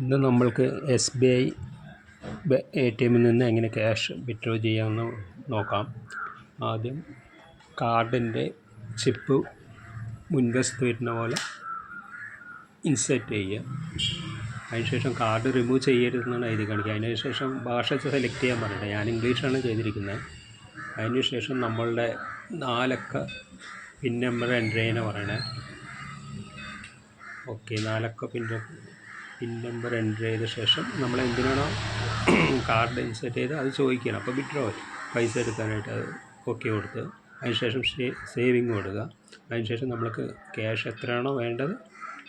ഇന്ന് നമ്മൾക്ക് SBI ATM നിന്ന് എങ്ങനെ ക്യാഷ് വിത്ഡ്രോ ചെയ്യാമെന്ന് നോക്കാം. ആദ്യം കാർഡിൻ്റെ ചിപ്പ് മുൻവശത്ത് വരുന്ന പോലെ ഇൻസേർട്ട് ചെയ്യുക. അതിനുശേഷം കാർഡ് റിമൂവ് ചെയ്യരുതെന്നാണ് എഴുതി കാണിക്കുക. അതിനുശേഷം ഭാഷ സെലക്ട് ചെയ്യാൻ പറഞ്ഞിട്ട് ഞാൻ ഇംഗ്ലീഷാണ് ചെയ്തിരിക്കുന്നത്. അതിനുശേഷം നമ്മളുടെ 4 അക്ക പിൻ നമ്പർ എൻ്റർ ചെയ്യാനാണ് പറയണത്. ഓക്കെ, 4 അക്ക പിൻ നമ്പർ എൻ്റർ ചെയ്ത ശേഷം നമ്മൾ എന്തിനാണോ കാർഡ് ഇൻസേർട്ട് ചെയ്ത് അത് ചോദിക്കണം. അപ്പോൾ വിഡ്രോ പൈസ എടുക്കാനായിട്ട് അത് ഓക്കെ കൊടുത്ത് അതിനുശേഷം സേവിങ് കൊടുക്കുക. അതിനുശേഷം നമ്മൾക്ക് ക്യാഷ് എത്രയാണോ വേണ്ടത്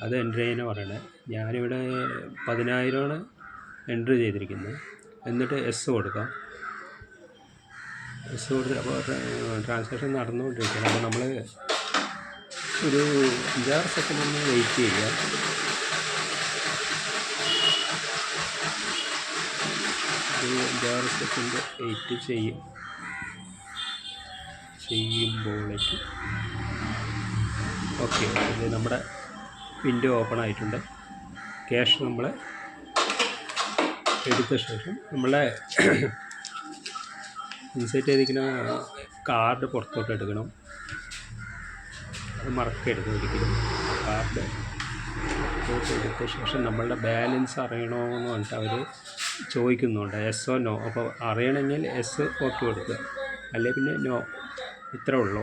അത് എൻ്റർ ചെയ്യാനാണ് പറയണത്. ഞാനിവിടെ 10,000 എൻ്റർ ചെയ്തിരിക്കുന്നത്. എന്നിട്ട് എസ് കൊടുക്കാം. എസ് കൊടുത്ത് അപ്പോൾ ട്രാൻസാക്ഷൻ നടന്നുകൊണ്ടിരിക്കുകയാണ്. അപ്പോൾ നമ്മൾ ഒരു 5-6 സെക്കൻഡ് ഒന്ന് വെയിറ്റ് ചെയ്യുക. ഒരു 5-6 സെക്കൻഡ് വെയിറ്റ് ചെയ്യുമ്പോഴേക്ക് ഓക്കെ, ഇത് നമ്മുടെ വിൻഡോ ഓപ്പൺ ആയിട്ടുണ്ട്. ക്യാഷ് നമ്മൾ എടുത്ത ശേഷം നമ്മളെ ഇൻസേർട്ട് ചെയ്തിരിക്കുന്ന കാർഡ് പുറത്തോട്ട് എടുക്കണം. അത് മറക്കരുത് ഒരിക്കലും. കാർഡ് പുറത്തോട്ട് എടുത്ത ശേഷം നമ്മളുടെ ബാലൻസ് അറിയണമെന്ന് പറഞ്ഞിട്ട് അവർ ചോദിക്കുന്നുണ്ട്, എസ് ഓ നോ. അപ്പോൾ അറിയണമെങ്കിൽ എസ് ഓക്കെ കൊടുക്കുക, അല്ലെങ്കിൽ പിന്നെ നോ. ഇത്രേ ഉള്ളൂ.